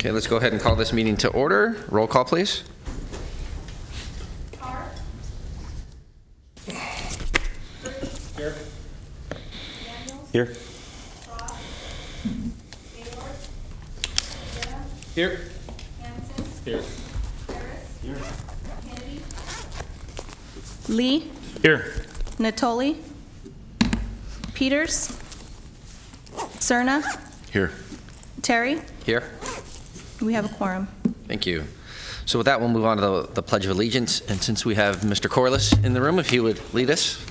Okay, let's go ahead and call this meeting to order. Roll call, please. Carr. Here. Daniels. Here. Ross. Gaylord. Jenna. Here. Hanson. Here. Harris. Here. Kennedy. Lee, Here. Natoli, Peters, Cerna, Here. Terry. Here. We have a quorum. Thank you. So with that, we'll move on to the Pledge of Allegiance. And since we have Mr. Corliss in the room, if he would lead us.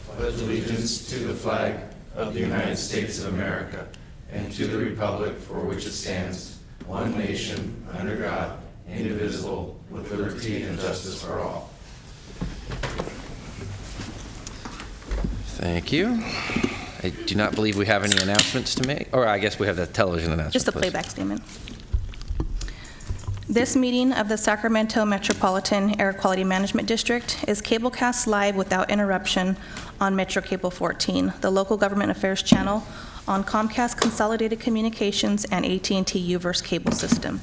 Pledge allegiance to the flag of the United States of America and to the republic for which it stands, one nation, under God, indivisible, with liberty and justice for all. Thank you. I do not believe we have any announcements to make. Or I guess we have the television announcement. Just a please. playback statement. This meeting of the Sacramento Metropolitan Air Quality Management District is cablecast live without interruption on Metro Cable 14, the local government affairs channel on Comcast Consolidated Communications and AT&T Uverse cable system.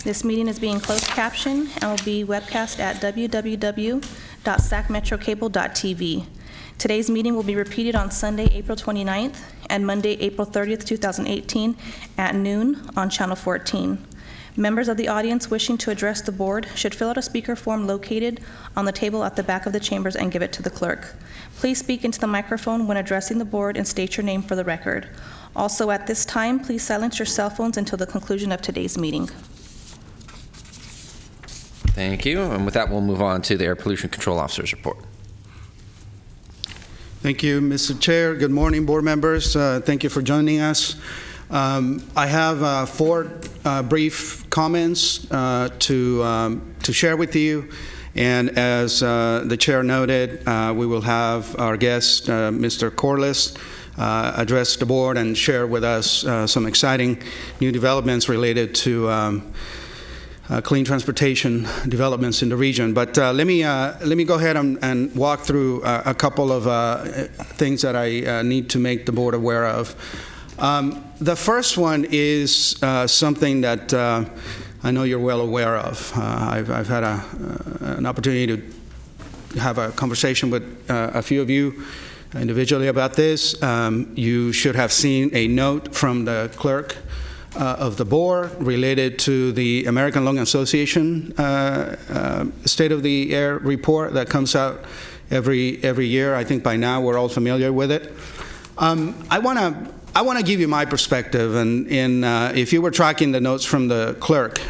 This meeting is being closed captioned and will be webcast at www.sacmetrocable.tv. Today's meeting will be repeated on Sunday, April 29th and Monday, April 30th, 2018 at noon on Channel 14. Members of the audience wishing to address the board should fill out a speaker form located on the table at the back of the chambers and give it to the clerk. Please speak into the microphone when addressing the board and state your name for the record. Also, at this time, please silence your cell phones until the conclusion of today's meeting. Thank you. And with that, we'll move on to the Air Pollution Control Officer's report. Thank you, Mr. Chair. Good morning, board members. Thank you for joining us. I have four brief comments to share with you. And as the chair noted, we will have our guest, Mr. Corliss, address the board and share with us some exciting new developments related to clean transportation developments in the region. But let me go ahead and walk through a couple of things that I need to make the board aware of. The first one is something that I know you're well aware of. I've had an opportunity to have a conversation with a few of you individually about this. You should have seen a note from the clerk of the board related to the American Lung Association State of the Air report that comes out every year. I think by now we're all familiar with it. I want to give you my perspective, and if you were tracking the notes from the clerk,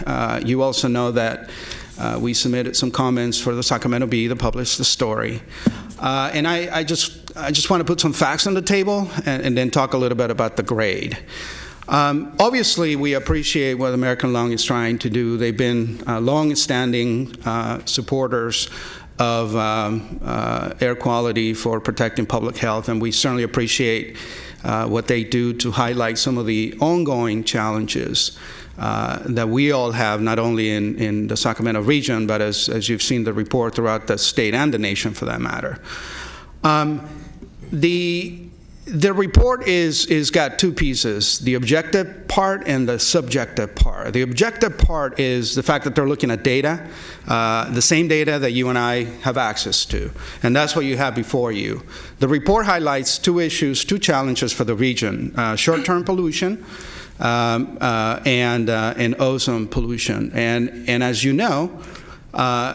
you also know that we submitted some comments for the Sacramento Bee to publish the story. And I just want to put some facts on the table and then talk a little bit about the grade. Obviously, we appreciate what American Lung is trying to do. They've been long-standing supporters of air quality for protecting public health, and we certainly appreciate what they do to highlight some of the ongoing challenges that we all have, not only in the Sacramento region, but as you've seen the report throughout the state and the nation for that matter. The report is got two pieces, the objective part and the subjective part. The objective part is the fact that they're looking at data, the same data that you and I have access to, and that's what you have before you. The report highlights two issues, two challenges for the region, short-term pollution and ozone pollution. And as you know,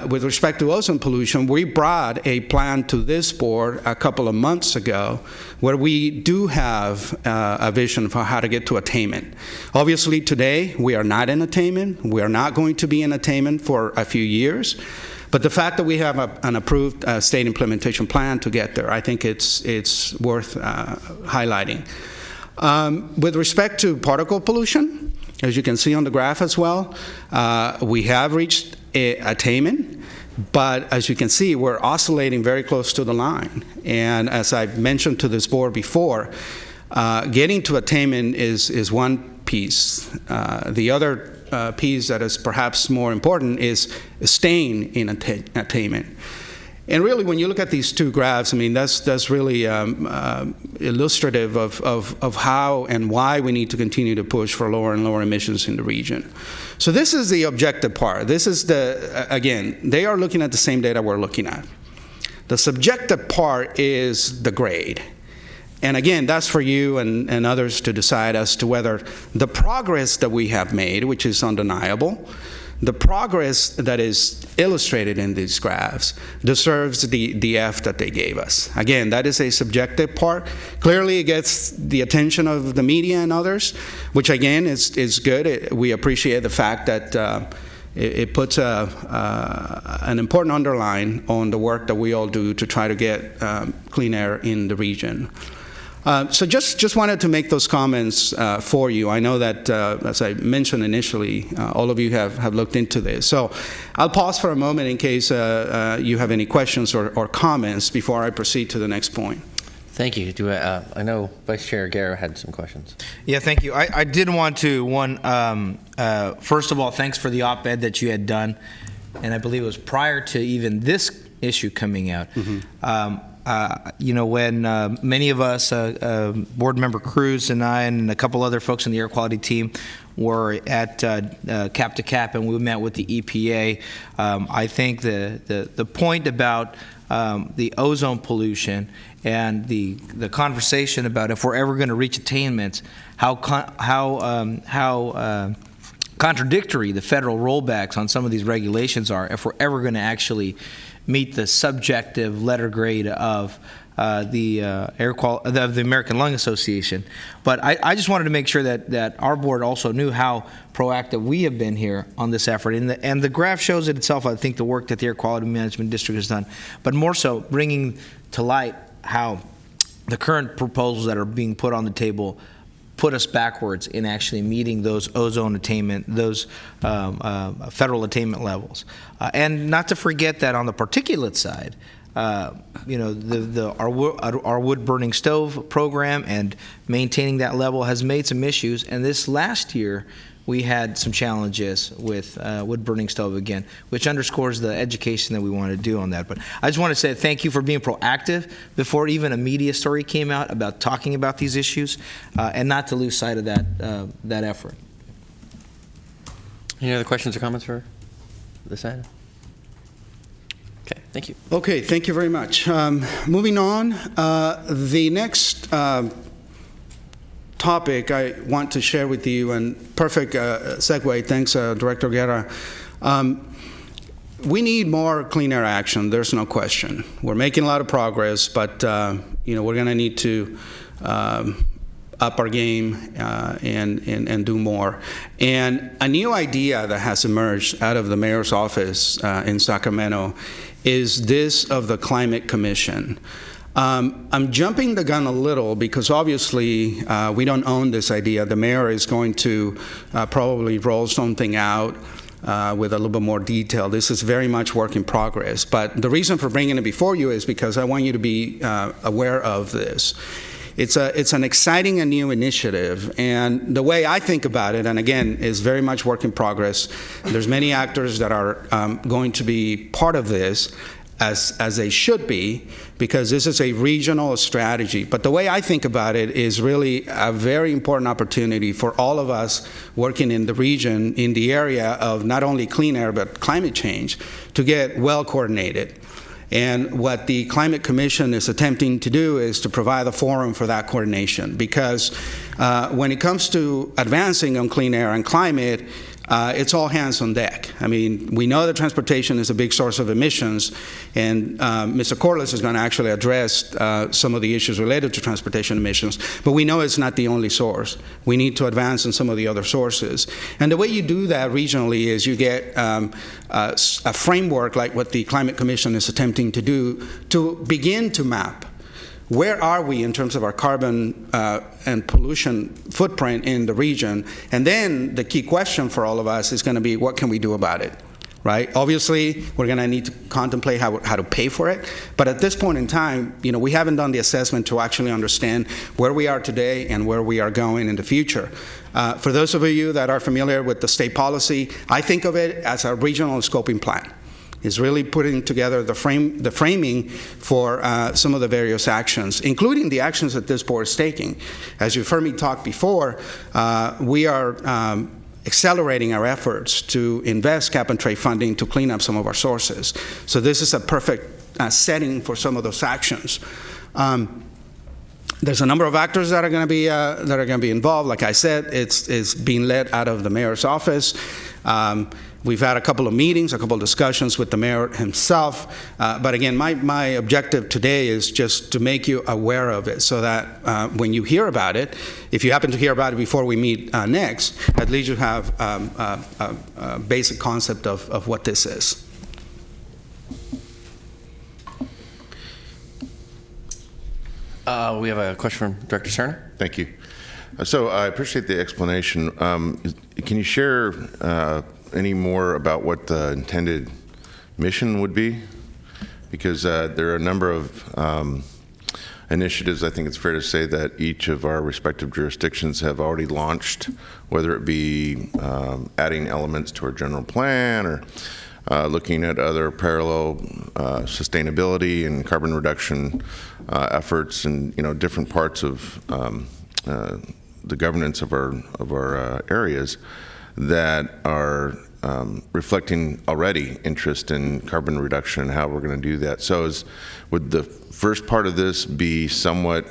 with respect to ozone pollution, we brought a plan to this board a couple of months ago where we do have a vision for how to get to attainment. Obviously, today, we are not in attainment. We are not going to be in attainment for a few years. But the fact that we have an approved state implementation plan to get there, I think it's worth highlighting. With respect to particle pollution, as you can see on the graph as well, we have reached attainment, but as you can see, we're oscillating very close to the line. And as I've mentioned to this board before, getting to attainment is one piece. The other piece that is perhaps more important is staying in attainment. And really, when you look at these two graphs, I mean, that's really illustrative of how and why we need to continue to push for lower and lower emissions in the region. So this is the objective part. This is again, they are looking at the same data we're looking at. The subjective part is the grade. And again, that's for you and others to decide as to whether the progress that we have made, which is undeniable, the progress that is illustrated in these graphs deserves the F that they gave us. Again, that is a subjective part. Clearly, it gets the attention of the media and others, which again is good. We appreciate the fact that it puts an important underline on the work that we all do to try to get clean air in the region. So just wanted to make those comments for you. I know that, as I mentioned initially, all of you have looked into this. So I'll pause for a moment in case you have any questions or comments before I proceed to the next point. Thank you. I know Vice Chair Guerra had some questions. Yeah, thank you. I did want to, first of all, thanks for the op-ed that you had done, and I believe it was prior to even this issue coming out. Mm-hmm. When many of us, Board Member Cruz and I and a couple other folks on the air quality team were at Cap to Cap and we met with the EPA, I think the point about the ozone pollution and the conversation about if we're ever going to reach attainments, how contradictory the federal rollbacks on some of these regulations are if we're ever going to actually meet the subjective letter grade of the American Lung Association. But I just wanted to make sure that our board also knew how proactive we have been here on this effort. And the graph shows it itself, I think, the work that the Air Quality Management District has done. But more so, bringing to light how the current proposals that are being put on the table put us backwards in actually meeting those ozone attainment, those federal attainment levels. And not to forget that on the particulate side, our wood burning stove program and maintaining that level has made some issues. And this last year, we had some challenges with wood burning stove again, which underscores the education that we want to do on that. But I just want to say thank you for being proactive before even a media story came out about talking about these issues, and not to lose sight of that effort. Any other questions or comments for this item? Okay, thank you. Okay, thank you very much. Moving on, the next topic I want to share with you, and perfect segue, thanks Director Guerra. We need more clean air action, there's no question. We're making a lot of progress, but we're going to need to up our game and do more. And a new idea that has emerged out of the mayor's office in Sacramento is this of the Climate Commission. I'm jumping the gun a little because obviously we don't own this idea. The mayor is going to probably roll something out with a little bit more detail. This is very much work in progress. But the reason for bringing it before you is because I want you to be aware of this. It's an exciting and new initiative, and the way I think about it, and again, is very much work in progress. There's many actors that are going to be part of this, as they should be, because this is a regional strategy. But the way I think about it is really a very important opportunity for all of us working in the region, in the area of not only clean air, but climate change, to get well coordinated. And what the Climate Commission is attempting to do is to provide a forum for that coordination, because when it comes to advancing on clean air and climate, it's all hands on deck. I mean, we know that transportation is a big source of emissions, and Mr. Corliss is going to actually address some of the issues related to transportation emissions, but we know it's not the only source. We need to advance in some of the other sources. And the way you do that regionally is you get a framework like what the Climate Commission is attempting to do to begin to map where are we in terms of our carbon and pollution footprint in the region? And then the key question for all of us is going to be, what can we do about it, right? Obviously, we're going to need to contemplate how to pay for it. But at this point in time, we haven't done the assessment to actually understand where we are today and where we are going in the future. For those of you that are familiar with the state policy, I think of it as a regional scoping plan. is really putting together the framing for some of the various actions, including the actions that this board is taking. As you've heard me talk before, we are accelerating our efforts to invest cap-and-trade funding to clean up some of our sources. So this is a perfect setting for some of those actions. There's a number of actors that are going to be involved. Like I said, it's being led out of the mayor's office. We've had a couple of meetings, a couple of discussions with the mayor himself. But again, my objective today is just to make you aware of it so that when you hear about it, if you happen to hear about it before we meet next, at least you have a basic concept of what this is. We have a question from Director Cerner. Thank you. So I appreciate the explanation. Can you share any more about what the intended mission would be? Because there are a number of initiatives, I think it's fair to say, that each of our respective jurisdictions have already launched, whether it be adding elements to our general plan or looking at other parallel sustainability and carbon reduction efforts in different parts of the governance of our areas that are reflecting already interest in carbon reduction and how we're going to do that. So would the first part of this be somewhat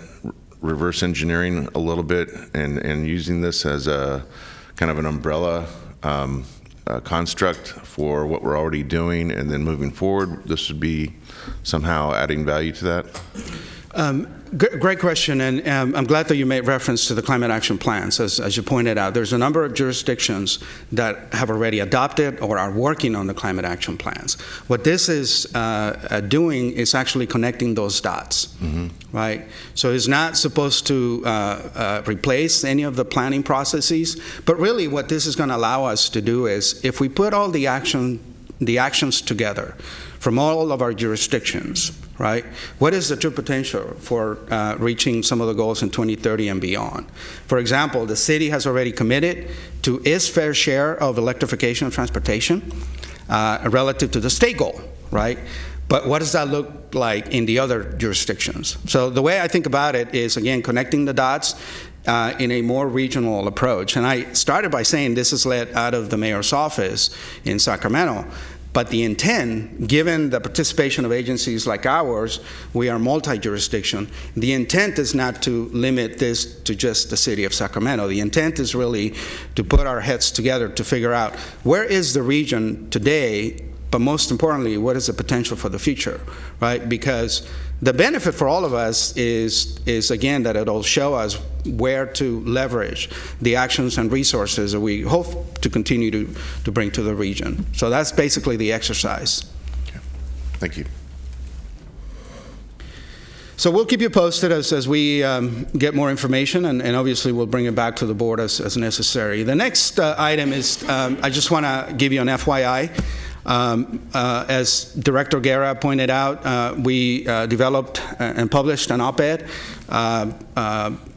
reverse engineering a little bit and using this as a kind of an umbrella construct for what we're already doing, and then moving forward, this would be somehow adding value to that? Great question, and I'm glad that you made reference to the climate action plans. As you pointed out, there's a number of jurisdictions that have already adopted or are working on the climate action plans. What this is doing is actually connecting those dots, right? So it's not supposed to replace any of the planning processes, but really what this is going to allow us to do is, if we put all the actions together from all of our jurisdictions, right? What is the true potential for reaching some of the goals in 2030 and beyond? For example, the city has already committed to its fair share of electrification of transportation relative to the state goal, right? But what does that look like in the other jurisdictions? So the way I think about it is, again, connecting the dots in a more regional approach. And I started by saying this is led out of the mayor's office in Sacramento. But the intent, given the participation of agencies like ours, we are multi-jurisdiction. The intent is not to limit this to just the city of Sacramento. The intent is really to put our heads together to figure out where is the region today, but most importantly, what is the potential for the future, right? Because the benefit for all of us is again, that it'll show us where to leverage the actions and resources that we hope to continue to bring to the region. So that's basically the exercise. Okay. Thank you. So we'll keep you posted as we get more information, and obviously we'll bring it back to the board as necessary. The next item is, I just want to give you an FYI. As Director Guerra pointed out, we developed and published an op-ed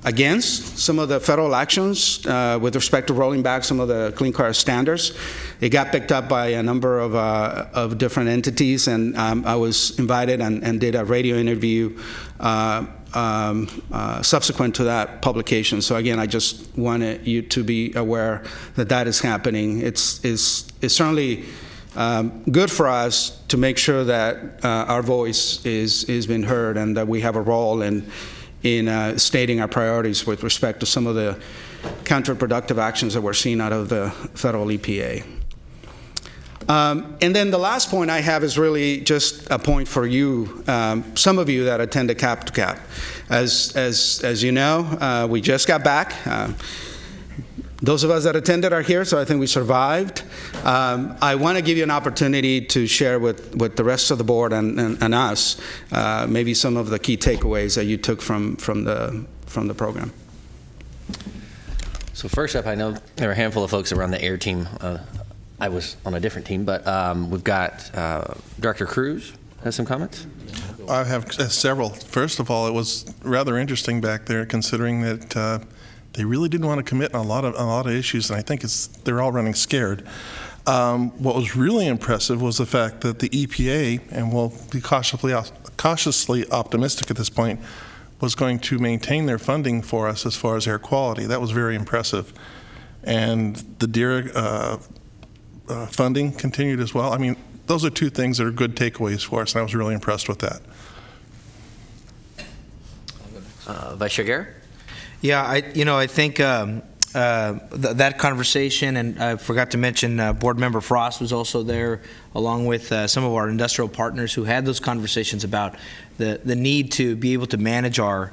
against some of the federal actions with respect to rolling back some of the Clean Car standards. It got picked up by a number of different entities, and I was invited and did a radio interview subsequent to that publication. So again, I just wanted you to be aware that that is happening. It's certainly good for us to make sure that our voice is being heard, and that we have a role in stating our priorities with respect to some of the counterproductive actions that we're seeing out of the federal EPA. And then the last point I have is really just a point for you, some of you that attended Cap to Cap. As you know, we just got back. Those of us that attended are here, so I think we survived. I want to give you an opportunity to share with the rest of the board and us maybe some of the key takeaways that you took from the program. So first up, I know there are a handful of folks that were on the AIR team. I was on a different team, but we've got Director Cruz has some comments. I have several. First of all, it was rather interesting back there, considering that they really didn't want to commit on a lot of issues, and I think they're all running scared. What was really impressive was the fact that the EPA, and we'll be cautiously optimistic at this point, was going to maintain their funding for us as far as air quality. That was very impressive. And the DEER funding continued as well. I mean, those are two things that are good takeaways for us, and I was really impressed with that. Vice Chair Garrett? Yeah, I think that conversation, and I forgot to mention Board Member Frost was also there, along with some of our industrial partners who had those conversations about the need to be able to manage our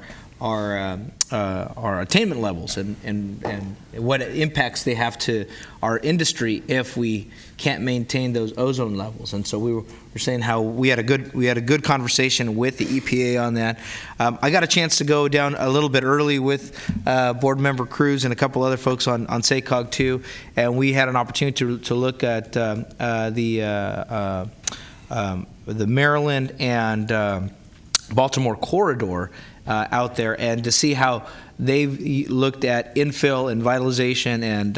attainment levels and what impacts they have to our industry if we can't maintain those ozone levels. And so we were saying how we had a good conversation with the EPA on that. I got a chance to go down a little bit early with Board Member Cruz and a couple other folks on SACOG too, and we had an opportunity to look at the Maryland and Baltimore corridor out there, and to see how they've looked at infill and vitalization and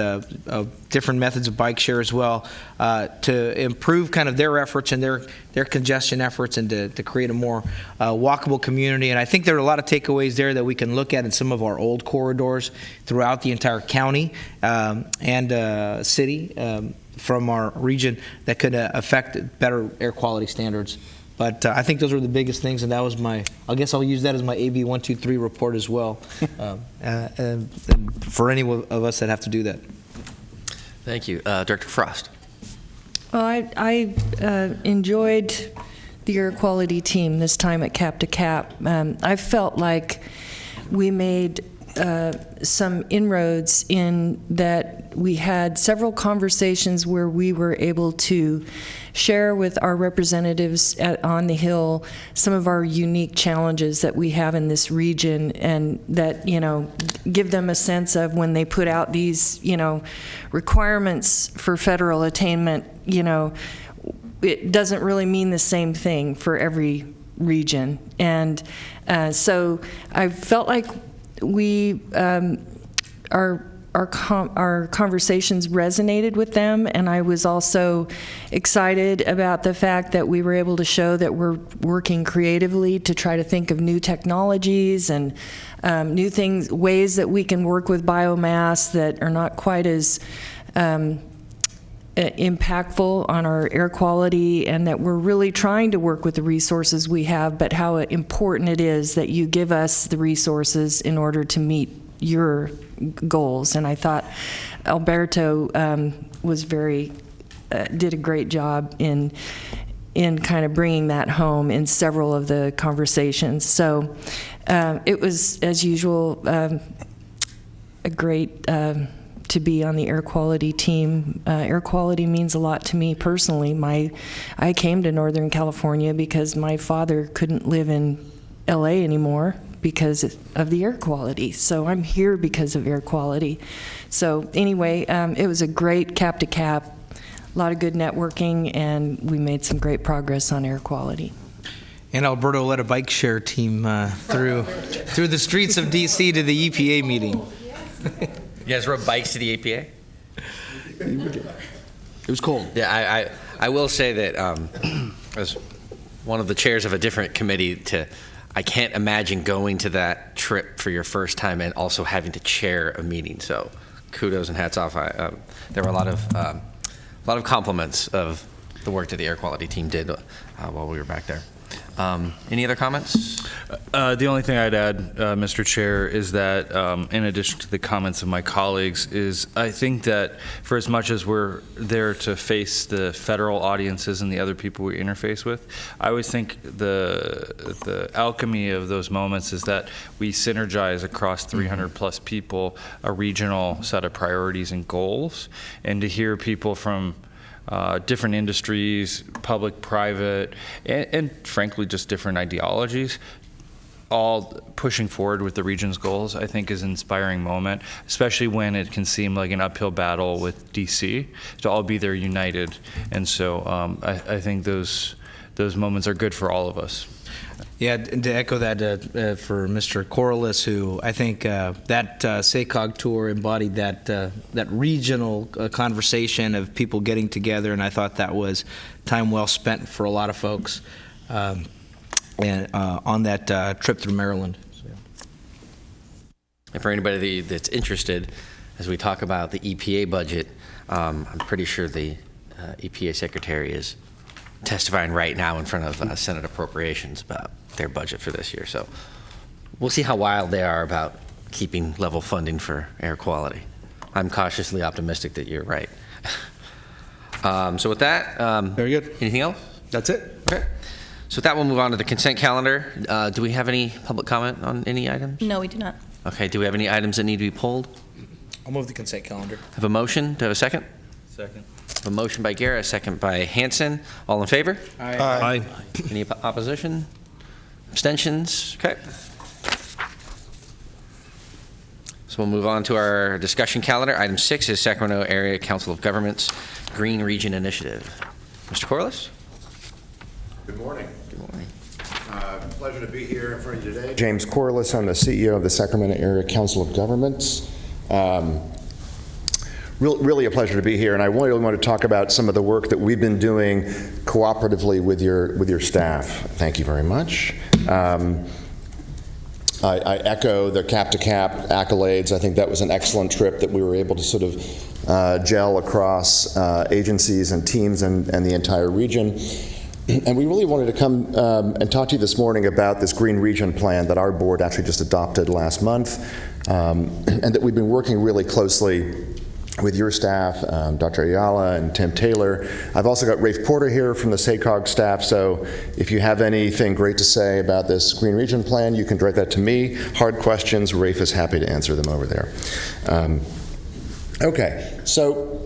different methods of bike share as well to improve kind of their efforts and their congestion efforts, and to create a more walkable community. And I think there are a lot of takeaways there that we can look at in some of our old corridors throughout the entire county and city from our region that could affect better air quality standards. But I think those were the biggest things, and that was I guess I'll use that as my AB 123 report as well, and for any of us that have to do that. Thank you. Director Frost? Well, I enjoyed the air quality team this time at Cap to Cap. I felt like we made some inroads in that we had several conversations where we were able to share with our representatives on the Hill some of our unique challenges that we have in this region, and that, give them a sense of when they put out these, requirements for federal attainment, it doesn't really mean the same thing for every region. And so I felt like we our conversations resonated with them, and I was also excited about the fact that we were able to show that we're working creatively to try to think of new technologies and new things, ways that we can work with biomass that are not quite as impactful on our air quality, and that we're really trying to work with the resources we have, but how important it is that you give us the resources in order to meet your goals. And I thought Alberto was did a great job in kind of bringing that home in several of the conversations. So it was, as usual, a great to be on the air quality team. Air quality means a lot to me personally. I came to Northern California because my father couldn't live in LA anymore because of the air quality. So I'm here because of air quality. So anyway, it was a great Cap to Cap, a lot of good networking, and we made some great progress on air quality. And Alberto led a bike share team through the streets of DC to the EPA meeting. You guys rode bikes to the APA? It was cold. Yeah, I will say that as one of the chairs of a different committee, I can't imagine going to that trip for your first time and also having to chair a meeting. So kudos and hats off. There were a lot of compliments of the work that the air quality team did while we were back there. Any other comments? The only thing I'd add, Mr. Chair, is that in addition to the comments of my colleagues, is I think that for as much as we're there to face the federal audiences and the other people we interface with, I always think the alchemy of those moments is that we synergize across 300 plus people a regional set of priorities and goals, and to hear people from different industries, public, private, and frankly just different ideologies, all pushing forward with the region's goals, I think is an inspiring moment, especially when it can seem like an uphill battle with DC, to all be there united. And so I think those those moments are good for all of us. Yeah, and to echo that for Mr. Corliss, who I think that SACOG tour embodied that regional conversation of people getting together, and I thought that was time well spent for a lot of folks and on that trip through Maryland. And for anybody that's interested, as we talk about the EPA budget, I'm pretty sure the EPA secretary is testifying right now in front of Senate Appropriations about their budget for this year. So we'll see how wild they are about keeping level funding for air quality. I'm cautiously optimistic that you're right. So with that, Very good. anything else? That's it. Okay. So with that, we'll move on to the consent calendar. Do we have any public comment on any items? No, we do not. Okay. Do we have any items that need to be pulled? I'll move the consent calendar. Have a motion? Do I have a second? Second. A motion by Guerra, a second by Hanson. All in favor? Aye. Any opposition? Abstentions? Okay. So we'll move on to our discussion calendar. Item 6 is Sacramento Area Council of Governments Green Region Initiative. Mr. Corliss? Good morning. Good morning. Pleasure to be here in front of you today. James Corliss, I'm the CEO of the Sacramento Area Council of Governments. Really a pleasure to be here, and I really want to talk about some of the work that we've been doing cooperatively with your staff. Thank you very much. I echo the cap-to-cap accolades. I think that was an excellent trip that we were able to sort of gel across agencies and teams and the entire region. And we really wanted to come and talk to you this morning about this Green Region Plan that our board actually just adopted last month, and that we've been working really closely with your staff, Dr. Ayala and Tim Taylor. I've also got Rafe Porter here from the SACOG staff, so if you have anything great to say about this Green Region Plan, you can direct that to me. Hard questions, Rafe is happy to answer them over there. Okay, so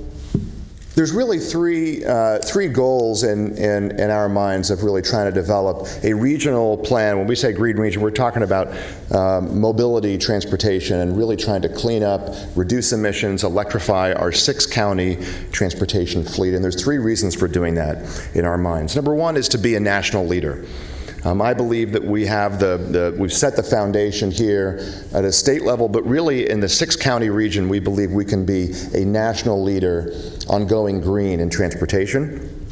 there's really three goals in our minds of really trying to develop a regional plan. When we say Green Region, we're talking about mobility, transportation, and really trying to clean up, reduce emissions, electrify our 6-county transportation fleet. And there's 3 reasons for doing that in our minds. Number 1 is to be a national leader. I believe that we have we've set the foundation here at a state level, but really in the 6-county region, we believe we can be a national leader on going green in transportation.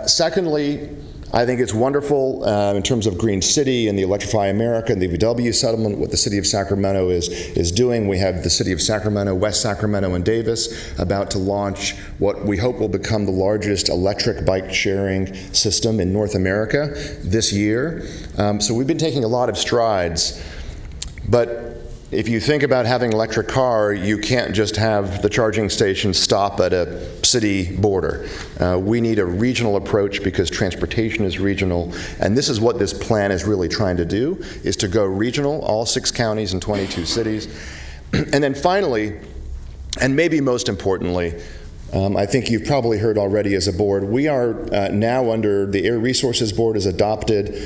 Secondly, I think it's wonderful in terms of Green City and the Electrify America and the VW settlement, what the city of Sacramento is doing. We have the city of Sacramento, West Sacramento, and Davis about to launch what we hope will become the largest electric bike sharing system in North America this year. So we've been taking a lot of strides, but if you think about having an electric car, you can't just have the charging station stop at a city border. We need a regional approach because transportation is regional, and this is what this plan is really trying to do, is to go regional, all 6 counties and 22 cities. And then finally, and maybe most importantly, I think you've probably heard already as a board, we are now under the Air Resources Board has adopted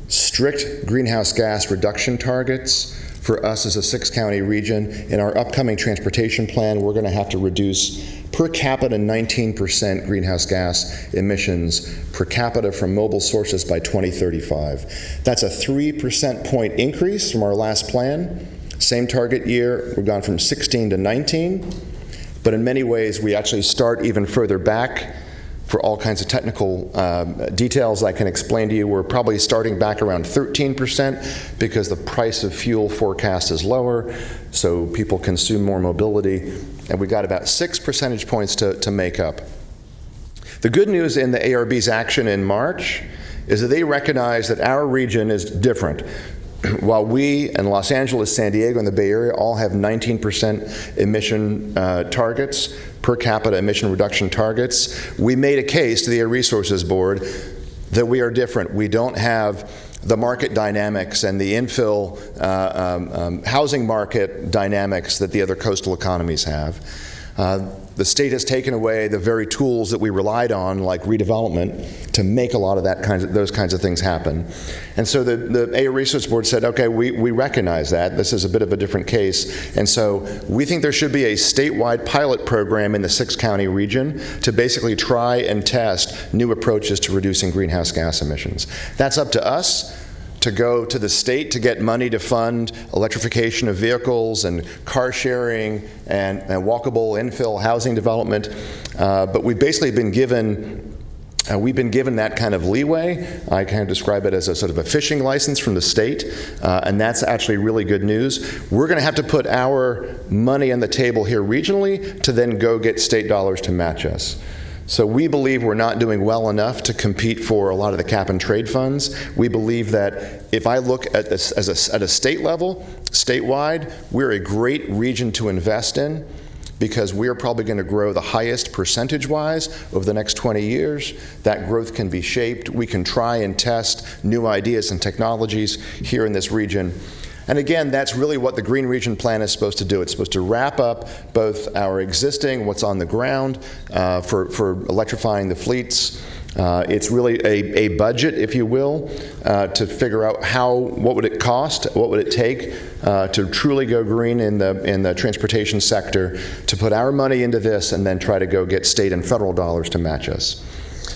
strict greenhouse gas reduction targets for us as a 6-county region. In our upcoming transportation plan, we're going to have to reduce per capita 19% greenhouse gas emissions per capita from mobile sources by 2035. That's a 3% point increase from our last plan. Same target year, we've gone from 16 to 19, but in many ways we actually start even further back. For all kinds of technical details I can explain to you, we're probably starting back around 13% because the price of fuel forecast is lower, so people consume more mobility, and we've got about 6 percentage points to make up. The good news in the ARB's action in March is that they recognize that our region is different. While we and Los Angeles, San Diego, and the Bay Area all have 19% emission targets, per capita emission reduction targets, we made a case to the Air Resources Board that we are different. We don't have the market dynamics and the infill housing market dynamics that the other coastal economies have. the state has taken away the very tools that we relied on, like redevelopment, to make a lot of those kinds of things happen. And so the AO Research Board said, okay, we recognize that. This is a bit of a different case. And so we think there should be a statewide pilot program in the 6-county region to basically try and test new approaches to reducing greenhouse gas emissions. That's up to us to go to the state to get money to fund electrification of vehicles and car sharing and walkable infill housing development. But we've basically been given that kind of leeway. I kind of describe it as a sort of a fishing license from the state, and that's actually really good news. We're going to have to put our money on the table here regionally to then go get state dollars to match us. So we believe we're not doing well enough to compete for a lot of the cap and trade funds. We believe that if I look at this at a state level, statewide, we're a great region to invest in, because we're probably going to grow the highest percentage-wise over the next 20 years. That growth can be shaped. We can try and test new ideas and technologies here in this region. And again, that's really what the Green Region Plan is supposed to do. It's supposed to wrap up both our existing, what's on the ground for electrifying the fleets. It's really a budget, if you will, to figure out what would it cost, what would it take to truly go green in the transportation sector, to put our money into this and then try to go get state and federal dollars to match us.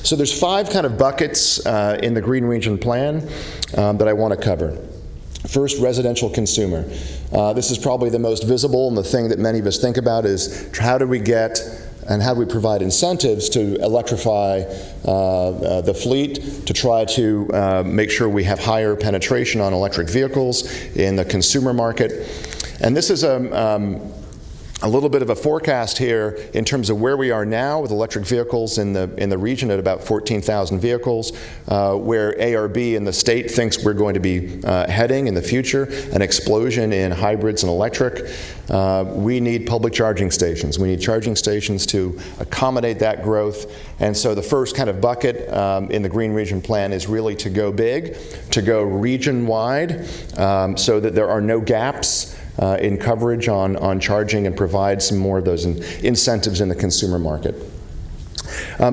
So there's 5 kind of buckets in the Green Region Plan that I want to cover. First, residential consumer. This is probably the most visible, and the thing that many of us think about is how do we get and how do we provide incentives to electrify the fleet, to try to make sure we have higher penetration on electric vehicles in the consumer market. And this is a little bit of a forecast here in terms of where we are now with electric vehicles in the region at about 14,000 vehicles, where ARB in the state thinks we're going to be heading in the future, an explosion in hybrids and electric. We need public charging stations. We need charging stations to accommodate that growth. And so the first kind of bucket in the Green Region Plan is really to go big, to go region-wide, so that there are no gaps in coverage on charging, and provide some more of those incentives in the consumer market.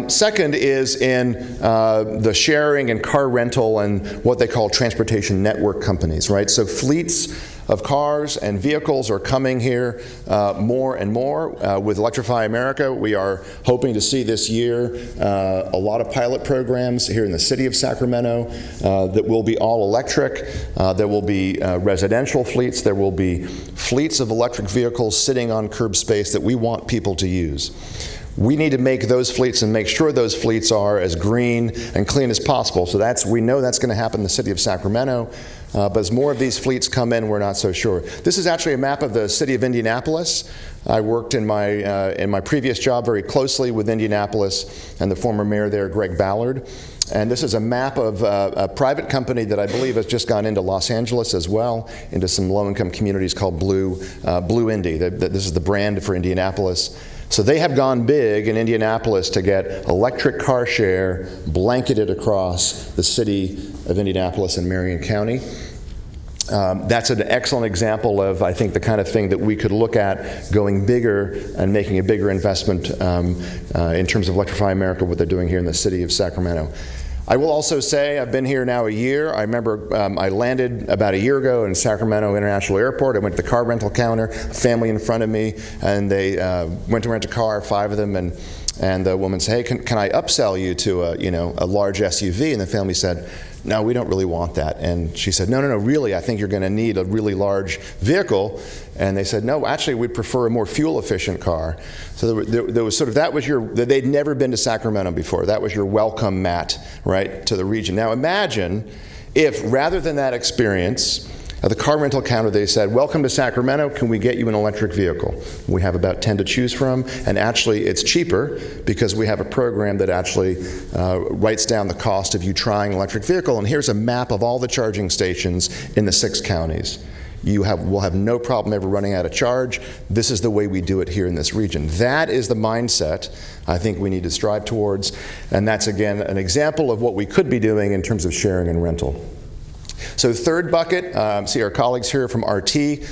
Second is in the sharing and car rental and what they call transportation network companies, right? So fleets of cars and vehicles are coming here more and more. With Electrify America, we are hoping to see this year a lot of pilot programs here in the city of Sacramento that will be all electric. There will be residential fleets. There will be fleets of electric vehicles sitting on curb space that we want people to use. We need to make those fleets and make sure those fleets are as green and clean as possible. So we know that's going to happen in the city of Sacramento. But as more of these fleets come in, we're not so sure. This is actually a map of the city of Indianapolis. I worked in my previous job very closely with Indianapolis and the former mayor there, Greg Ballard. And this is a map of a private company that I believe has just gone into Los Angeles as well, into some low-income communities called Blue Indy. This is the brand for Indianapolis. So they have gone big in Indianapolis to get electric car share blanketed across the city of Indianapolis and Marion County. That's an excellent example of, I think, the kind of thing that we could look at going bigger and making a bigger investment in terms of Electrify America, what they're doing here in the city of Sacramento. I will also say I've been here now a year. I remember I landed about a year ago in Sacramento International Airport. I went to the car rental counter, a family in front of me, and they went to rent a car, 5 of them, and the woman said, "Hey, can I upsell you to a large SUV?" And the family said, "No, we don't really want that." And she said, no, really, I think you're going to need a really large vehicle. And they said, no, actually, we'd prefer a more fuel-efficient car. So there was sort of, they'd never been to Sacramento before. That was your welcome mat, right, to the region. Now imagine if, rather than that experience, at the car rental counter, they said, "Welcome to Sacramento, can we get you an electric vehicle?" We have about 10 to choose from, and actually it's cheaper because we have a program that actually writes down the cost of you trying an electric vehicle. And here's a map of all the charging stations in the 6 counties. We'll have no problem ever running out of charge. This is the way we do it here in this region. That is the mindset I think we need to strive towards, and that's, again, an example of what we could be doing in terms of sharing and rental. So third bucket, see our colleagues here from RT,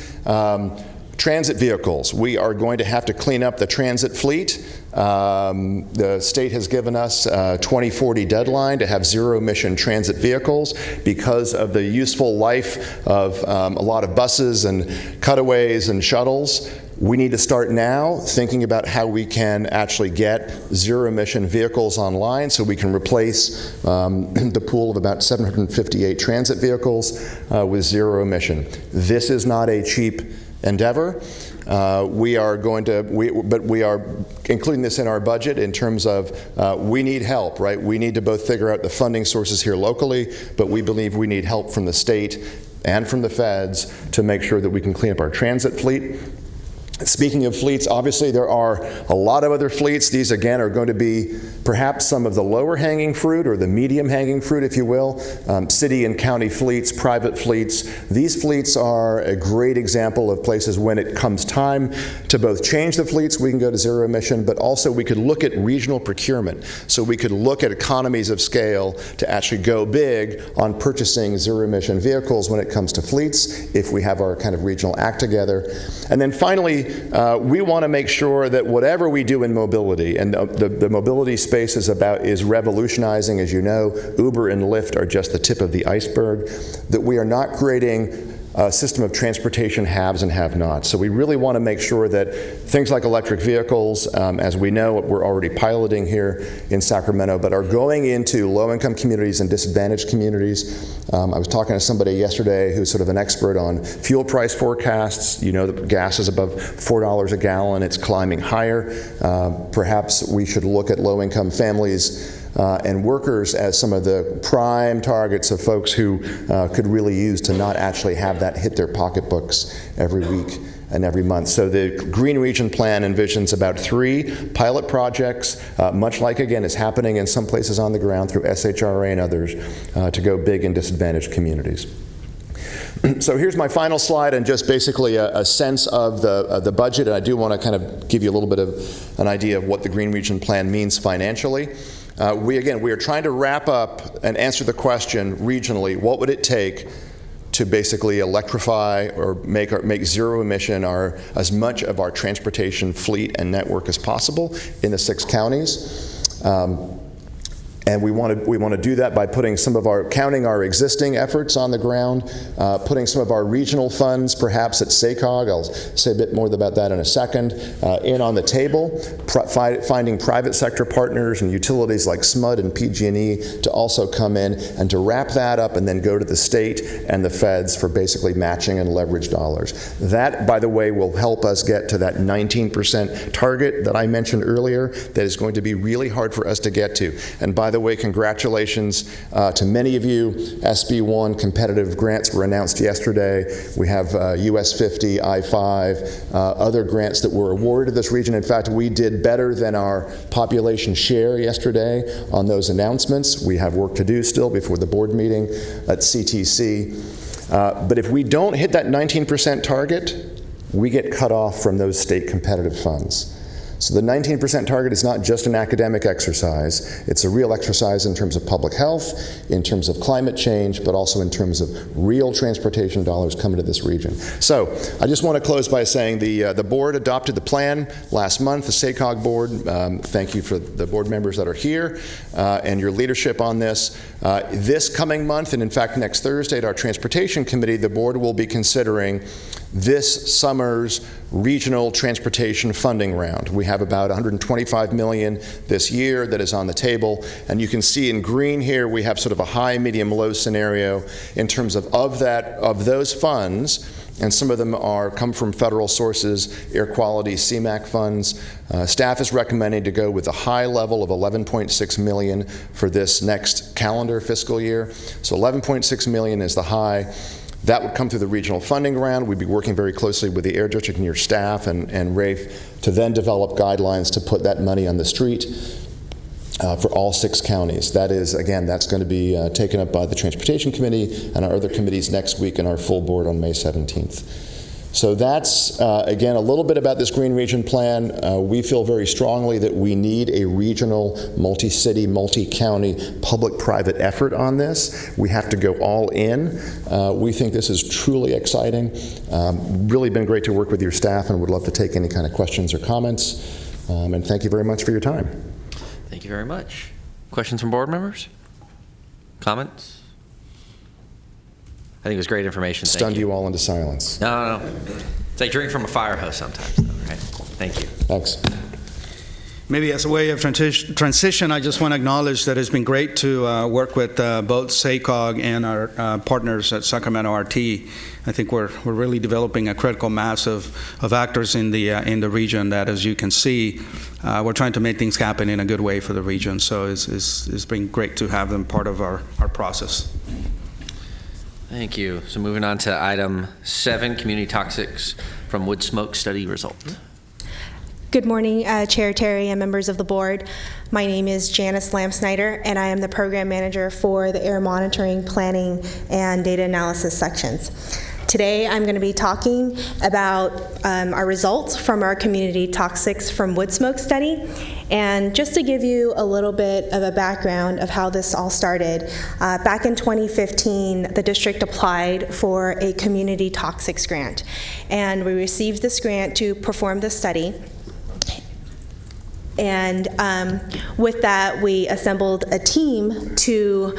Transit vehicles. We are going to have to clean up the transit fleet. The state has given us a 2040 deadline to have zero-emission transit vehicles because of the useful life of a lot of buses and cutaways and shuttles. We need to start now thinking about how we can actually get zero-emission vehicles online so we can replace the pool of about 758 transit vehicles with zero emission. This is not a cheap endeavor. We are including this in our budget in terms of we need help, right? We need to both figure out the funding sources here locally, but we believe we need help from the state and from the feds to make sure that we can clean up our transit fleet. Speaking of fleets, obviously there are a lot of other fleets. These, again, are going to be perhaps some of the lower hanging fruit or the medium hanging fruit, if you will. City and county fleets, private fleets. These fleets are a great example of places when it comes time to both change the fleets, we can go to zero emission, but also we could look at regional procurement. So we could look at economies of scale to actually go big on purchasing zero emission vehicles when it comes to fleets, if we have our kind of regional act together. And then finally, we want to make sure that whatever we do in mobility, and the mobility space is revolutionizing, as you know. Uber and Lyft are just the tip of the iceberg, that we are not creating a system of transportation haves and have-nots. So we really want to make sure that things like electric vehicles, as we know, we're already piloting here in Sacramento, but are going into low-income communities and disadvantaged communities. I was talking to somebody yesterday who's sort of an expert on fuel price forecasts. You know that gas is above $4 a gallon. It's climbing higher. Perhaps we should look at low-income families and workers as some of the prime targets of folks who could really use to not actually have that hit their pocketbooks every week and every month. So the Green Region Plan envisions about 3 pilot projects, much like, again, is happening in some places on the ground through SHRA and others, to go big in disadvantaged communities. So here's my final slide, and just basically a sense of the budget. And I do want to kind of give you a little bit of an idea of what the Green Region Plan means financially. We are trying to wrap up and answer the question regionally, what would it take to basically electrify or make zero emission as much of our transportation fleet and network as possible in the 6 counties. And we want to do that by counting our existing efforts on the ground, putting some of our regional funds, perhaps at SACOG, I'll say a bit more about that in a second, in on the table, finding private sector partners and utilities like SMUD and PG&E to also come in and to wrap that up and then go to the state and the feds for basically matching and leverage dollars. That, by the way, will help us get to that 19% target that I mentioned earlier that is going to be really hard for us to get to. And by the way, congratulations to many of you. SB1 competitive grants were announced yesterday. We have US 50, I-5, other grants that were awarded to this region. In fact, we did better than our population share yesterday on those announcements. We have work to do still before the board meeting at CTC. But if we don't hit that 19% target, we get cut off from those state competitive funds. So the 19% target is not just an academic exercise. It's a real exercise in terms of public health, in terms of climate change, but also in terms of real transportation dollars coming to this region. So I just want to close by saying the board adopted the plan last month, the SACOG board. Thank you for the board members that are here and your leadership on this. This coming month, and in fact next Thursday at our Transportation Committee, the board will be considering this summer's regional transportation funding round. We have about $125 million this year that is on the table, and you can see in green here we have sort of a high, medium, low scenario in terms of those funds, and some of them come from federal sources, air quality, CMAQ funds. Staff is recommending to go with a high level of $11.6 million for this next calendar fiscal year. So $11.6 million is the high. That would come through the regional funding round. We'd be working very closely with the Air District and your staff and RAFE to then develop guidelines to put that money on the street for all 6 counties. That is, again, that's going to be taken up by the Transportation Committee and our other committees next week and our full board on May 17th. So that's, again, a little bit about this Green Region Plan. We feel very strongly that we need a regional, multi-city, multi-county, public-private effort on this. We have to go all in. We think this is truly exciting. Really been great to work with your staff, and would love to take any kind of questions or comments. And thank you very much for your time. Thank you very much. Questions from board members? Comments? I think it was great information. Thank Stunned you all into silence. No. It's like drinking from a fire hose sometimes, though, right? Thank you. Thanks. Maybe as a way of transition, I just want to acknowledge that it's been great to work with both SACOG and our partners at Sacramento RT. I think we're really developing a critical mass of actors in the region that, as you can see, we're trying to make things happen in a good way for the region. So it's been great to have them part of our process. Thank you. So moving on to item 7, community toxics from wood smoke study result. Good morning, Chair Terry and members of the board. My name is Janice Lamb-Snyder, and I am the program manager for the air monitoring, planning, and data analysis sections. Today, I'm going to be talking about our results from our community toxics from wood smoke study. And just to give you a little bit of a background of how this all started, back in 2015, the district applied for a community toxics grant. And we received this grant to perform the study. And with that, we assembled a team to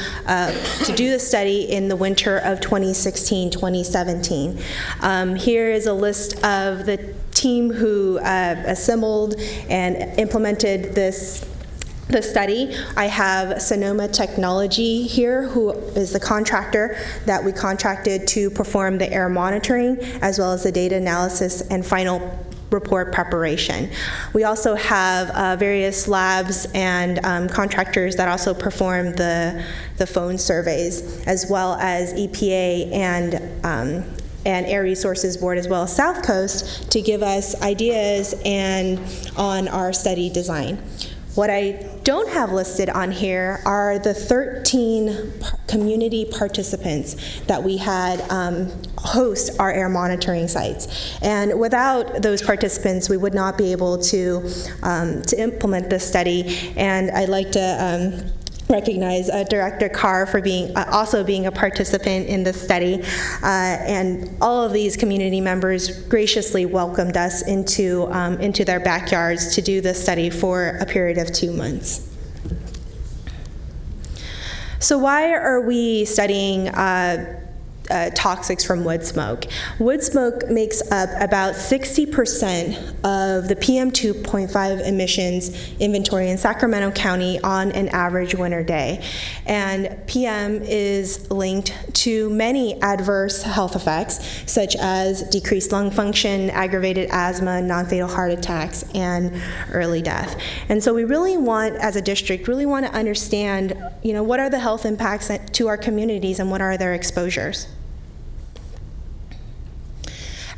do the study in the winter of 2016-2017. Here is a list of the team who assembled and implemented the study. I have Sonoma Technology here, who is the contractor that we contracted to perform the air monitoring, as well as the data analysis and final report preparation. We also have various labs and contractors that also perform the phone surveys, as well as EPA and Air Resources Board, as well as South Coast, to give us ideas on our study design. What I don't have listed on here are the 13 community participants that we had host our air monitoring sites. And without those participants, we would not be able to implement this study. And I'd like to recognize Director Carr for also being a participant in the study, and all of these community members graciously welcomed us into their backyards to do this study for a period of 2 months. So why are we studying toxics from wood smoke? Wood smoke makes up about 60% of the PM2.5 emissions inventory in Sacramento County on an average winter day. And PM is linked to many adverse health effects, such as decreased lung function, aggravated asthma, non-fatal heart attacks, and early death. And so we really want, as a district, really want to understand, what are the health impacts to our communities and what are their exposures?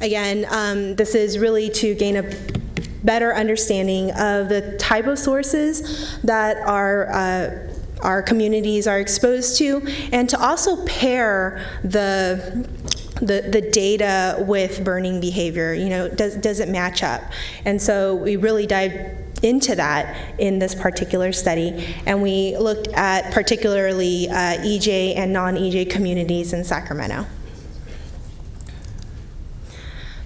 Again, this is really to gain a better understanding of the type of sources that our communities are exposed to, and to also pair the data with burning behavior. Does it match up? And so we really dived into that in this particular study, and we looked at particularly EJ and non-EJ communities in Sacramento.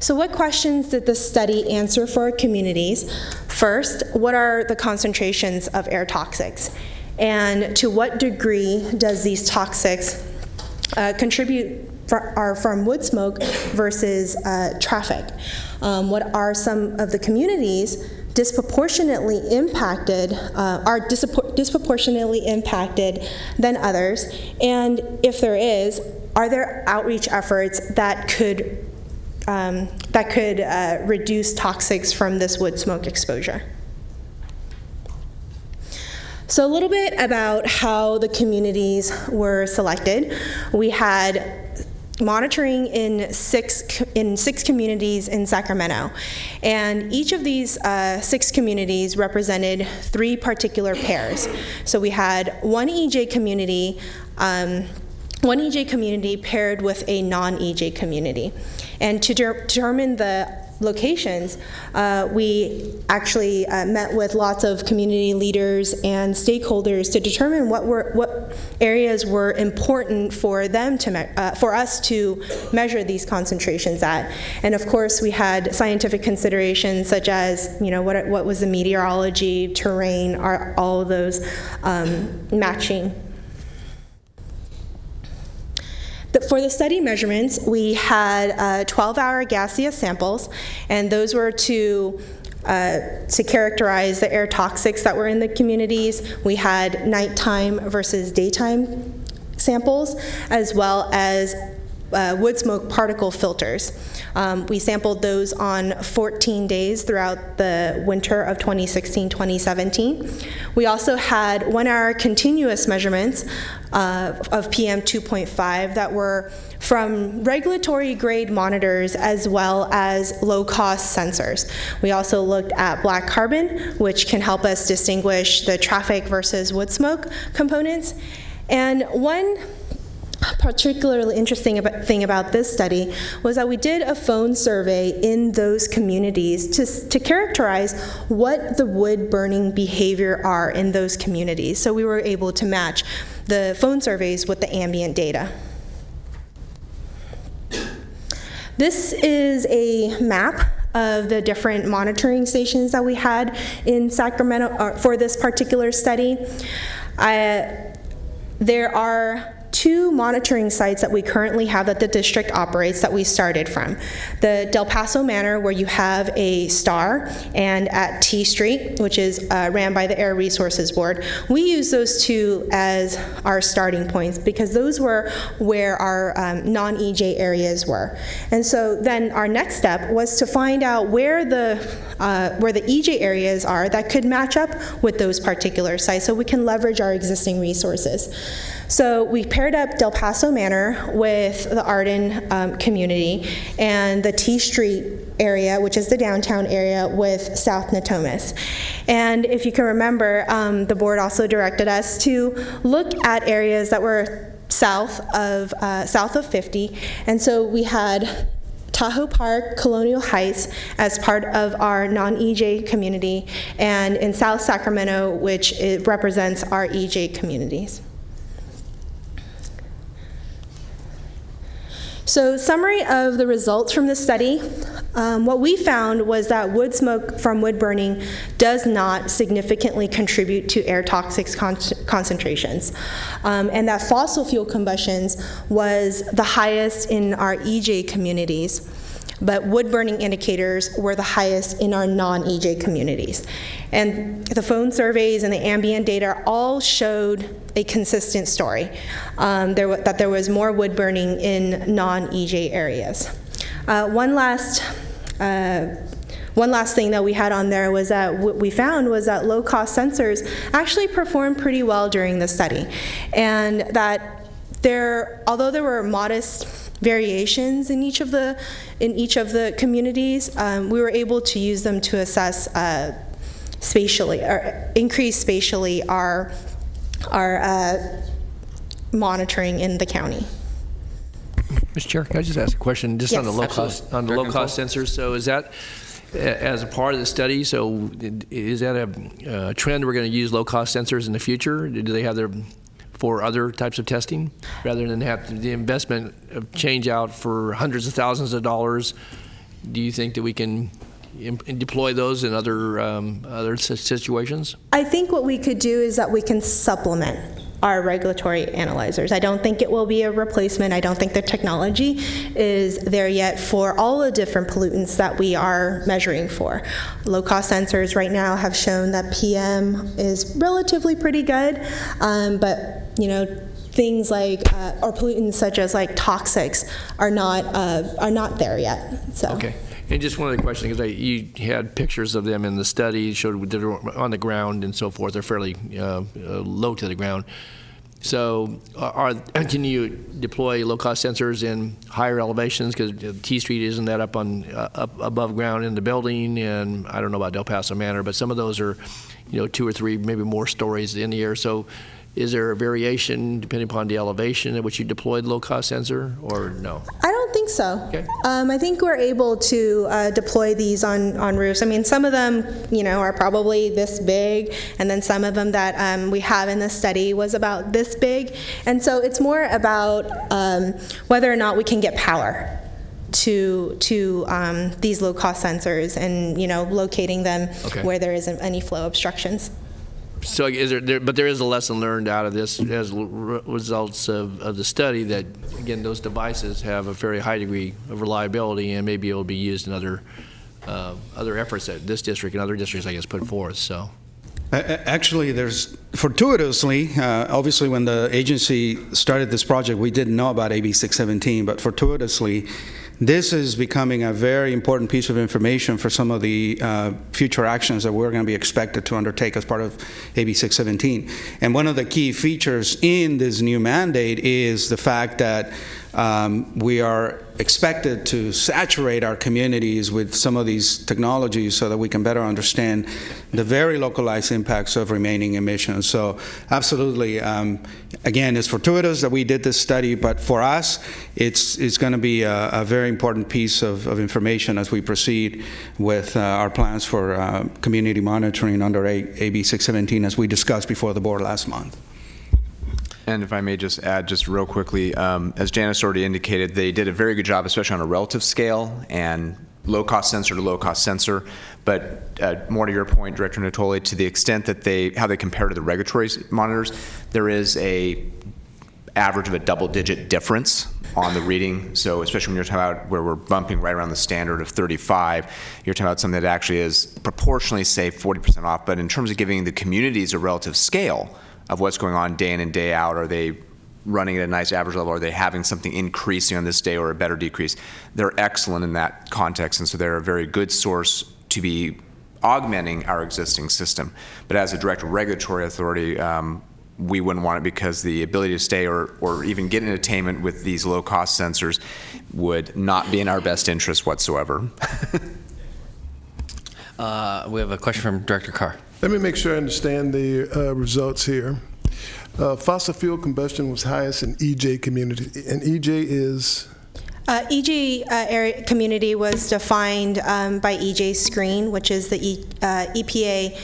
So what questions did this study answer for our communities? First, what are the concentrations of air toxics? And to what degree does these toxics contribute from wood smoke versus traffic? What are some of the communities disproportionately impacted than others? And if there is, are there outreach efforts that could reduce toxics from this wood smoke exposure? So a little bit about how the communities were selected. We had monitoring in six communities in Sacramento, and each of these 6 communities represented 3 particular pairs. So we had one EJ community, one one EJ community paired with a non-EJ community. And to determine the locations, we actually met with lots of community leaders and stakeholders to determine what areas were important for them to for us to measure these concentrations at. And of course, we had scientific considerations such as, what was the meteorology, terrain, all of those matching. For the study measurements, we had 12-hour gaseous samples, and those were to characterize the air toxics that were in the communities. We had nighttime versus daytime samples, as well as wood smoke particle filters. We sampled those on 14 days throughout the winter of 2016-2017. We also had 1-hour continuous measurements of PM 2.5 that were from regulatory grade monitors as well as low-cost sensors. We also looked at black carbon, which can help us distinguish the traffic versus wood smoke components. And one particularly interesting thing about this study was that we did a phone survey in those communities to characterize what the wood burning behavior are in those communities. So we were able to match the phone surveys with the ambient data. This is a map of the different monitoring stations that we had in Sacramento for this particular study. There are 2 monitoring sites that we currently have that the district operates that we started from. The Del Paso Manor, where you have a star, and at T Street, which is ran by the Air Resources Board. We use those 2 as our starting points because those were where our non-EJ areas were. And so then our next step was to find out where the EJ areas are that could match up with those particular sites so we can leverage our existing resources. So we paired up Del Paso Manor with the Arden community and the T Street area, which is the downtown area, with South Natomas. And if you can remember, the board also directed us to look at areas that were south of 50. And so we had Tahoe Park, Colonial Heights as part of our non-EJ community, and in South Sacramento, which represents our EJ communities. So, summary of the results from this study. What we found was that wood smoke from wood burning does not significantly contribute to air toxics concentrations, and that fossil fuel combustions was the highest in our EJ communities, but wood burning indicators were the highest in our non-EJ communities. And the phone surveys and the ambient data all showed a consistent story, that there was more wood burning in non-EJ areas. One last thing that we had on there was that what we found was that low-cost sensors actually performed pretty well during the study, and that although there were modest variations in each of the communities, we were able to use them to assess spatially, or increase spatially our monitoring in the county. Mr. Chair, can I just ask a question just Yes, on the low-cost sensors? So is that as a part of the study? So is that a trend we're going to use low-cost sensors in the future? Do they have their for other types of testing rather than have the investment of change out for hundreds of thousands of dollars? Do you think that we can deploy those in other situations? I think what we could do is that we can supplement our regulatory analyzers. I don't think it will be a replacement. I don't think the technology is there yet for all the different pollutants that we are measuring for. Low-cost sensors right now have shown that PM is relatively pretty good, but things like or pollutants such as like toxics are not there yet. So. Okay. And just one other question, because you had pictures of them in the study, showed they're on the ground and so forth. They're fairly low to the ground. So can you deploy low-cost sensors in higher elevations? Because T Street isn't that up above ground in the building, and I don't know about Del Paso Manor, but some of those are 2 or 3, maybe more stories in the air. So is there a variation depending upon the elevation at which you deployed low-cost sensor, or no? I don't think so. Okay. I think we're able to deploy these on roofs. I mean, some of them, are probably this big, and then some of them that we have in the study was about this big. And so it's more about whether or not we can get power to these low-cost sensors and, locating them where there isn't any flow obstructions. So is but there is a lesson learned out of this as results of the study that, again, those devices have a very high degree of reliability and may be able to be used in other efforts that this district and other districts, I guess, put forth. So. Actually, there's fortuitously, obviously when the agency started this project, we didn't know about AB 617, but fortuitously, this is becoming a very important piece of information for some of the future actions that we're going to be expected to undertake as part of AB 617. And one of the key features in this new mandate is the fact that we are expected to saturate our communities with some of these technologies so that we can better understand the very localized impacts of remaining emissions. So absolutely, again, it's fortuitous that we did this study, but for us, it's going to be a very important piece of information as we proceed with our plans for community monitoring under AB 617, as we discussed before the board last month. And if I may just add just real quickly, as Janice already indicated, they did a very good job, especially on a relative scale and low-cost sensor to low-cost sensor. But more to your point, Director Natoli, to the extent that how they compare to the regulatory monitors, there is a average of a double-digit difference on the reading. So especially when you're talking about where we're bumping right around the standard of 35, you're talking about something that actually is proportionally, say, 40% off. But in terms of giving the communities a relative scale of what's going on day in and day out, are they running at a nice average level? Are they having something increasing on this day or a better decrease? They're excellent in that context, and so they're a very good source to be augmenting our existing system. But as a direct regulatory authority, we wouldn't want it because the ability to stay or even get an attainment with these low-cost sensors would not be in our best interest whatsoever. We have a question from Director Carr. Let me make sure I understand the results here. Fossil fuel combustion was highest in EJ community, and EJ is? EJ area community was defined by EJ Screen, which is the EPA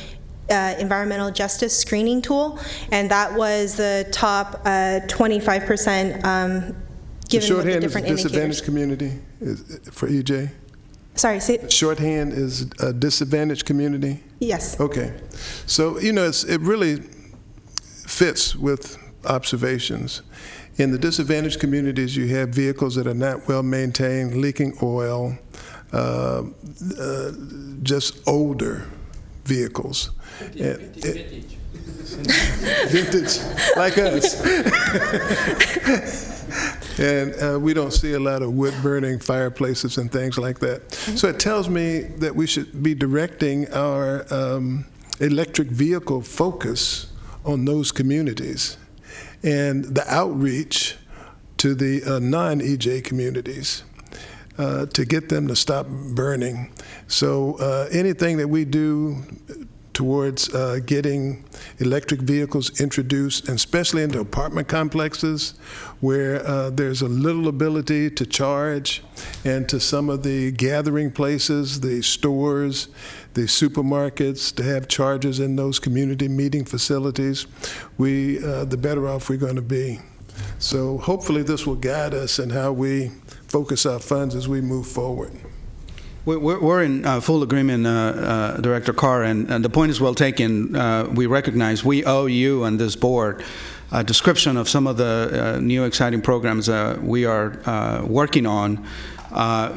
environmental justice screening tool, and that was the top 25% given with the different indicators. Disadvantaged community for EJ? Sorry, say shorthand is a disadvantaged community? Yes. Okay. So, it really fits with observations. In the disadvantaged communities, you have vehicles that are not well maintained, leaking oil, just older vehicles. Vintage. Vintage, like us. And we don't see a lot of wood-burning fireplaces and things like that. So it tells me that we should be directing our electric vehicle focus on those communities and the outreach to the non-EJ communities to get them to stop burning. So anything that we do towards getting electric vehicles introduced, and especially into apartment complexes where there's a little ability to charge, and to some of the gathering places, the stores, the supermarkets, to have chargers in those community meeting facilities, the better off we're going to be. So hopefully this will guide us in how we focus our funds as we move forward. We're in full agreement, Director Carr, and the point is well taken. We recognize we owe you and this board a description of some of the new exciting programs we are working on,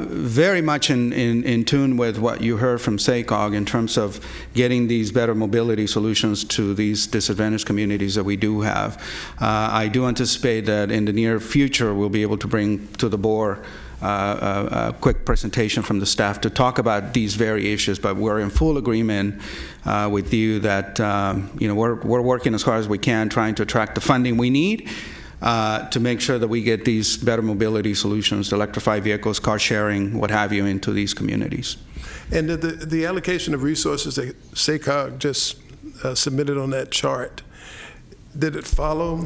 very much in tune with what you heard from SACOG in terms of getting these better mobility solutions to these disadvantaged communities that we do have. I do anticipate that in the near future we'll be able to bring to the board a quick presentation from the staff to talk about these very issues, but we're in full agreement with you that we're working as hard as we can trying to attract the funding we need to make sure that we get these better mobility solutions, electrified vehicles, car sharing, what have you, into these communities. And the allocation of resources that SACOG just submitted on that chart, did it follow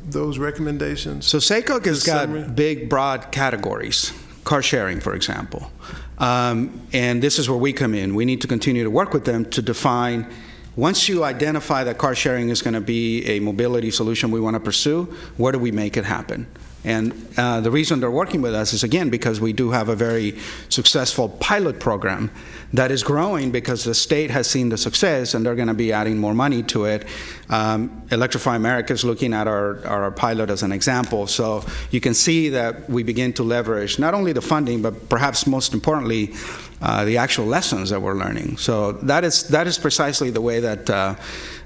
those recommendations? So SACOG has Summary? got big, broad categories, car sharing, for example. And this is where we come in. We need to continue to work with them to define, once you identify that car sharing is going to be a mobility solution we want to pursue, where do we make it happen? And the reason they're working with us is, again, because we do have a very successful pilot program that is growing because the state has seen the success and they're going to be adding more money to it. Electrify America is looking at our pilot as an example. So you can see that we begin to leverage not only the funding, but perhaps most importantly, the actual lessons that we're learning. So that is precisely the way that the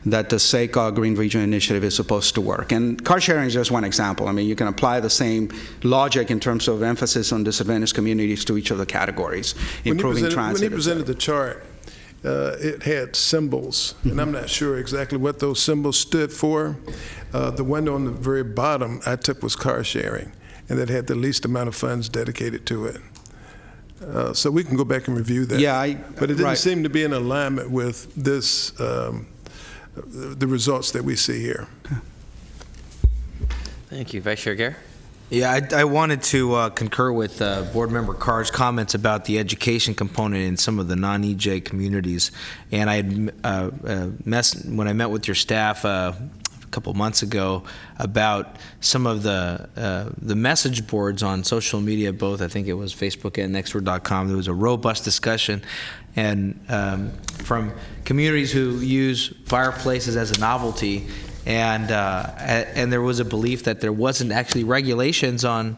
SACOG Green Region Initiative is supposed to work. And car sharing is just one example. I mean, you can apply the same logic in terms of emphasis on disadvantaged communities to each of the categories, improving transit. When he presented the chart, it had symbols, and I'm not sure exactly what those symbols stood for. The one on the very bottom I took was car sharing, and that had the least amount of funds dedicated to it. So we can go back and review that. Yeah, but it didn't seem to be in alignment with this, the results that we see here. Thank you. Vice Chair Gare? Yeah, I wanted to concur with Board Member Carr's comments about the education component in some of the non-EJ communities. And I had when I met with your staff a couple months ago about some of the message boards on social media, both I think it was Facebook and nextword.com. There was a robust discussion, and from communities who use fireplaces as a novelty, and there was a belief that there wasn't actually regulations on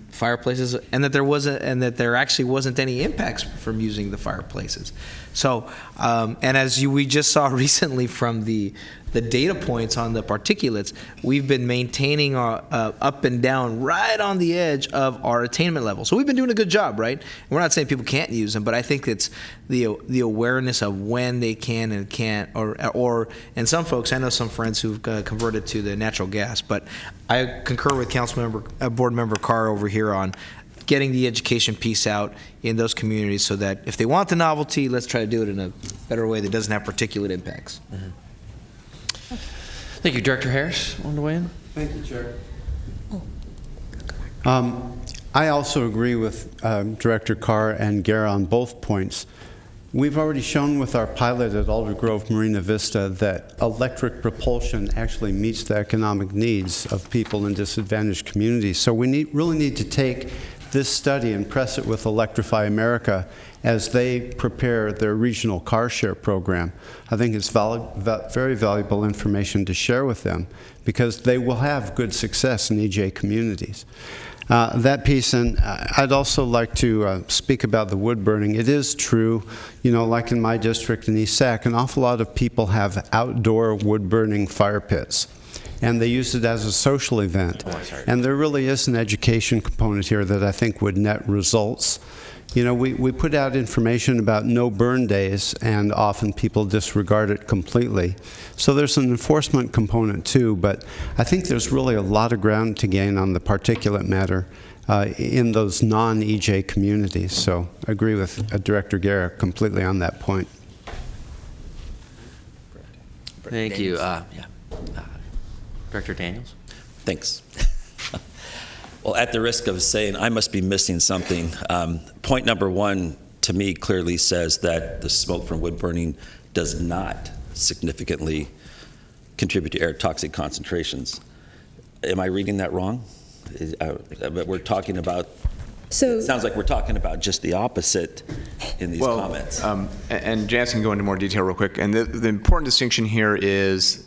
fireplaces, and that there actually wasn't any impacts from using the fireplaces. So, and as we just saw recently from the data points on the particulates, we've been maintaining our up and down right on the edge of our attainment level. So we've been doing a good job, right? And we're not saying people can't use them, but I think it's the awareness of when they can and can't, and some folks, I know some friends who've converted to the natural gas, but I concur with Board Member Carr over here on getting the education piece out in those communities so that if they want the novelty, let's try to do it in a better way that doesn't have particulate impacts. Mm-hmm. Thank you. Director Harris, want to weigh in? Thank you, Chair. I also agree with Director Carr and Gare on both points. We've already shown with our pilot at Alder Grove Marina Vista that electric propulsion actually meets the economic needs of people in disadvantaged communities. So we really need to take this study and press it with Electrify America as they prepare their regional car share program. I think it's very valuable information to share with them because they will have good success in EJ communities. That piece, and I'd also like to speak about the wood burning. It is true, like in my district in East Sac, an awful lot of people have outdoor wood burning fire pits, and they use it as a social event. And there really is an education component here that I think would net results. We put out information about no burn days, and often people disregard it completely. So there's an enforcement component too, but I think there's really a lot of ground to gain on the particulate matter in those non-EJ communities. So I agree with Director Gare completely on that point. Thank you. Director Daniels? Thanks. Well, at the risk of saying I must be missing something, point number one to me clearly says that the smoke from wood burning does not significantly contribute to air toxic concentrations. Am I reading that wrong? We're talking about, it sounds like we're talking about just the opposite in these comments. And Janice can go into more detail real quick. And the important distinction here is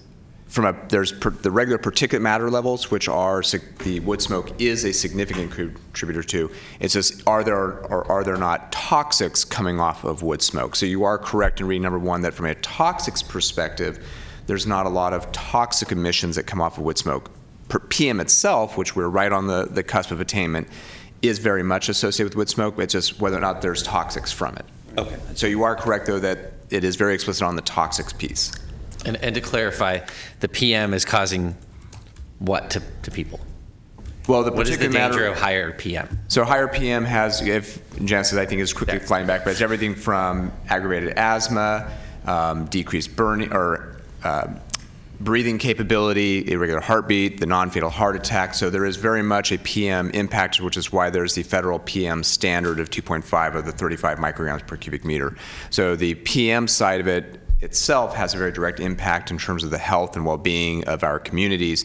there's the regular particulate matter levels, which are the wood smoke is a significant contributor to. It's just are there or are there not toxics coming off of wood smoke? So you are correct in reading number one that from a toxics perspective, there's not a lot of toxic emissions that come off of wood smoke. PM itself, which we're right on the cusp of attainment, is very much associated with wood smoke. It's just whether or not there's toxics from it. Okay. So you are correct though that it is very explicit on the toxics piece. And to clarify, the PM is causing what to people? Well, what is the danger of higher PM? So higher PM has, if Janice I think is quickly flying back, but it's everything from aggravated asthma, decreased burning, or breathing capability, irregular heartbeat, the non-fatal heart attack. So there is very much a PM impact, which is why there's the federal PM standard of 2.5 of the 35 micrograms per cubic meter. So the PM side of it itself has a very direct impact in terms of the health and well-being of our communities.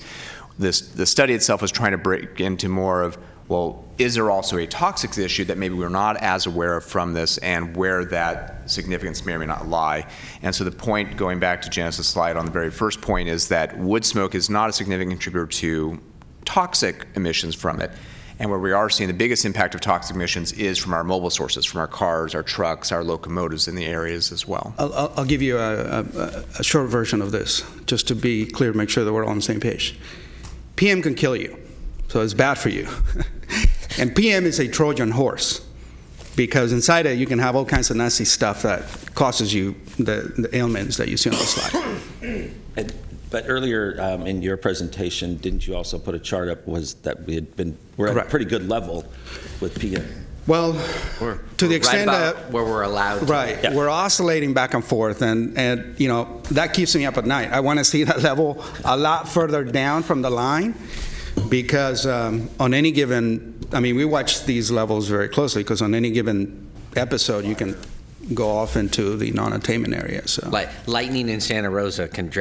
The study itself was trying to break into more of, well, is there also a toxics issue that maybe we're not as aware of from this, and where that significance may or may not lie? And so the point, going back to Janice's slide on the very first point, is that wood smoke is not a significant contributor to toxic emissions from it. And where we are seeing the biggest impact of toxic emissions is from our mobile sources, from our cars, our trucks, our locomotives in the areas as well. I'll give you a short version of this, just to be clear, make sure that we're all on the same page. PM can kill you, so it's bad for you. And PM is a Trojan horse, because inside it you can have all kinds of nasty stuff that causes you the ailments that you see on the slide. But earlier in your presentation, didn't you also put a chart up? Was that we're at a pretty good level with PM? Well, to the extent that where we're allowed to. Right, yeah. We're oscillating back and forth, and that keeps me up at night. I want to see that level a lot further down from the line, because on any given, we watch these levels very closely, because on any given episode you can go off into the non-attainment area. So, like lightning in Santa Rosa can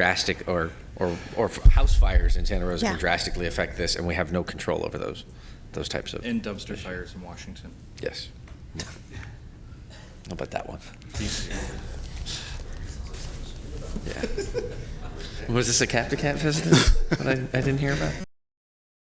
or house fires in Santa Rosa can drastically affect this, and we have no control over those types of. And dumpster fires in Washington. Yes. How about that one? Yeah. Was this a Cap to Cap visit that I didn't hear about?